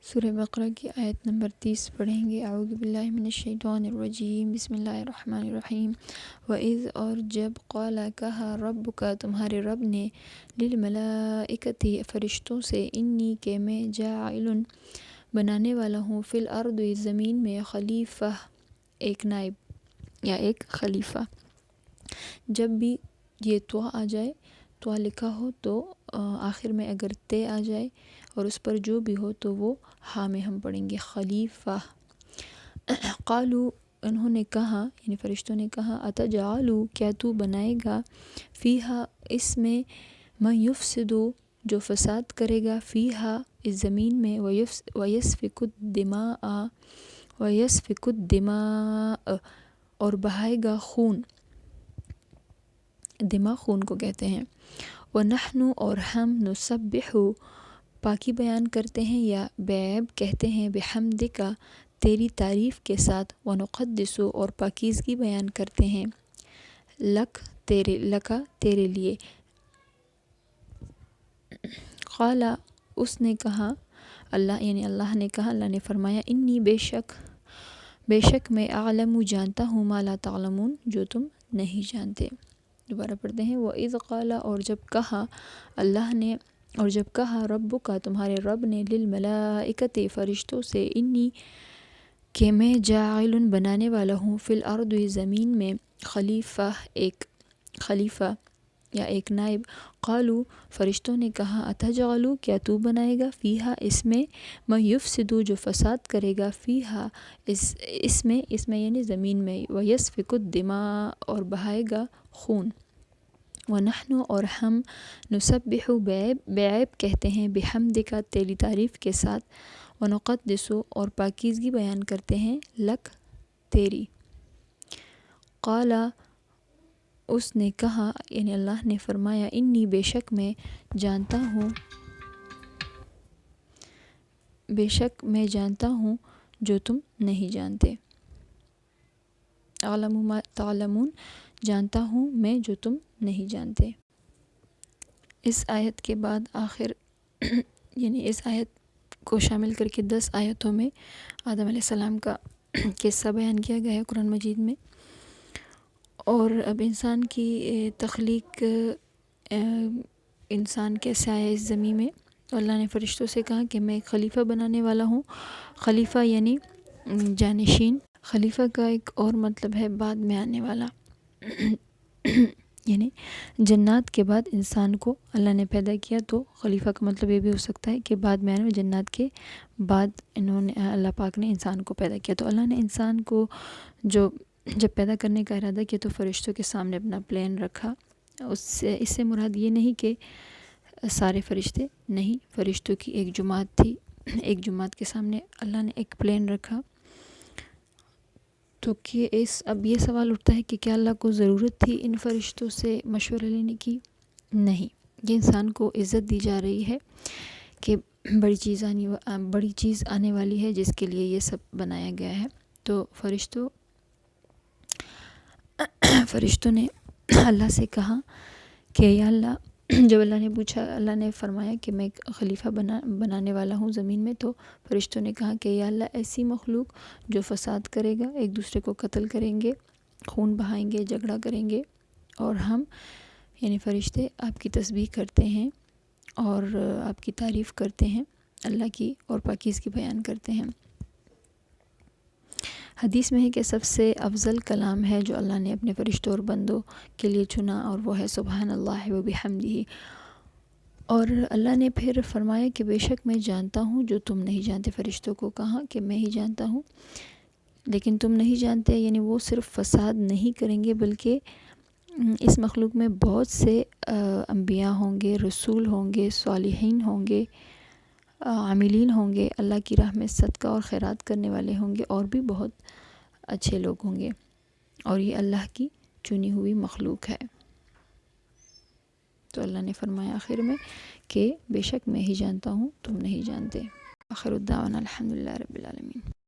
سورہ بقرہ کی آیت نمبر 30 پڑھیں گے۔ اعوذ باللہ من الشیطان الرجیم، بسم اللہ الرحمن الرحیم۔ وَإِذْ اور جب قَالَ کہا ربک تمہارے رب نے للملائکۃ فرشتوں سے، انی کہ میں جاعل بنانے والا ہوں فی الارض زمین میں خلیفہ ایک نائب یا ایک خلیفہ۔ جب بھی یہ تو آ جائے، تو لکھا ہو تو آخر میں اگر تے آ جائے اور اس پر جو بھی ہو تو وہ ہاں میں ہم پڑھیں گے خلیفہ۔ قالو انہوں نے کہا، یعنی فرشتوں نے کہا، اتجعل کیا تو بنائے گا، فیہا اس میں، من یفسد جو فساد کرے گا، فیہا اس زمین میں، ویسفک الدماء اور بہائے گا خون، دماء خون کو کہتے ہیں، وَنَحْنُ اور ہم، نُسَبِّحُ پاکی بیان کرتے ہیں یا بعیب کہتے ہیں، بحمدک تیری تعریف کے ساتھ، وَنُقَدِّسُ اور پاکیزگی بیان کرتے ہیں، تیرے لیے۔ قال اس نے کہا، اللہ یعنی اللہ نے کہا، اللہ نے فرمایا، انی بے شک میں اعلم جانتا ہوں، ما لا تعلمون جو تم نہیں جانتے۔ دوبارہ پڑھتے ہیں، وَإِذْ قَالَ اور جب کہا اللہ نے، اور جب کہا ربک تمہارے رب نے، للملائکۃ فرشتوں سے، انی کہ میں جاعل بنانے والا ہوں، فی الارض زمین میں، خلیفہ یا ایک نائب۔ قالو فرشتوں نے کہا، اتجعل کیا تو بنائے گا، فیہا اس میں، من یفسد جو فساد کرے گا، فیہا اس میں یعنی زمین میں، ویسفک الدماء اور بہائے گا خون، وَنَحْنُ اور ہم، نُسَبِّحُ بعیب کہتے ہیں، بحمدک تیری تعریف کے ساتھ، وَنُقَدِّسُ اور پاکیزگی بیان کرتے ہیں، لک تیری۔ قال اس نے کہا یعنی اللہ نے فرمایا، انی بے شک میں جانتا ہوں جو تم نہیں جانتے، اعلم ما تعلمون جانتا ہوں میں جو تم نہیں جانتے۔ اس آیت کے بعد آخر یعنی اس آیت کو شامل کر کے 10 آیتوں میں آدم علیہ السلام کا قصہ بیان کیا گیا ہے قرآن مجید میں، اور اب انسان کی تخلیق، انسان کیسے آیا اس زمین میں۔ اللہ نے فرشتوں سے کہا کہ میں ایک خلیفہ بنانے والا ہوں۔ خلیفہ یعنی جانشین۔ خلیفہ کا ایک اور مطلب ہے بعد میں آنے والا، یعنی جنات کے بعد انسان کو اللہ نے پیدا کیا، تو خلیفہ کا مطلب یہ بھی ہو سکتا ہے کہ بعد میں آنے والے جنات کے بعد اللہ پاک نے انسان کو پیدا کیا۔ تو اللہ نے انسان کو جب پیدا کرنے کا ارادہ کیا تو فرشتوں کے سامنے اپنا پلان رکھا۔ اس سے مراد یہ نہیں کہ سارے فرشتے، نہیں، فرشتوں کی ایک جماعت تھی، ایک جماعت کے سامنے اللہ نے ایک پلان رکھا۔ تو اب یہ سوال اٹھتا ہے کہ کیا اللہ کو ضرورت تھی ان فرشتوں سے مشورہ لینے کی؟ نہیں، یہ انسان کو عزت دی جا رہی ہے کہ بڑی چیز آنے والی ہے جس کے لیے یہ سب بنایا گیا ہے۔ تو فرشتوں نے اللہ سے کہا کہ یا اللہ، جب اللہ نے پوچھا، اللہ نے فرمایا کہ میں ایک خلیفہ بنانے والا ہوں زمین میں، تو فرشتوں نے کہا کہ یا اللہ ایسی مخلوق جو فساد کرے گا، ایک دوسرے کو قتل کریں گے، خون بہائیں گے، جھگڑا کریں گے، اور ہم یعنی فرشتے آپ کی تسبیح کرتے ہیں اور آپ کی تعریف کرتے ہیں اللہ کی، اور پاکیزگی بیان کرتے ہیں۔ حدیث میں ہے کہ سب سے افضل کلام ہے جو اللہ نے اپنے فرشتوں اور بندوں کے لیے چنا، اور وہ ہے سبحان اللہ و بحمدہ۔ اور اللہ نے پھر فرمایا کہ بے شک میں جانتا ہوں جو تم نہیں جانتے۔ فرشتوں کو کہا کہ میں ہی جانتا ہوں لیکن تم نہیں جانتے، یعنی وہ صرف فساد نہیں کریں گے بلکہ اس مخلوق میں بہت سے انبیاء ہوں گے، رسول ہوں گے، صالحین ہوں گے، عاملین ہوں گے، اللہ کی راہ میں صدقہ اور خیرات کرنے والے ہوں گے، اور بھی بہت اچھے لوگ ہوں گے، اور یہ اللہ کی چنی ہوئی مخلوق ہے۔ تو اللہ نے فرمایا آخر میں کہ بے شک میں ہی جانتا ہوں، تم نہیں جانتے۔ آخر الدعوانا الحمدللہ رب العالمین۔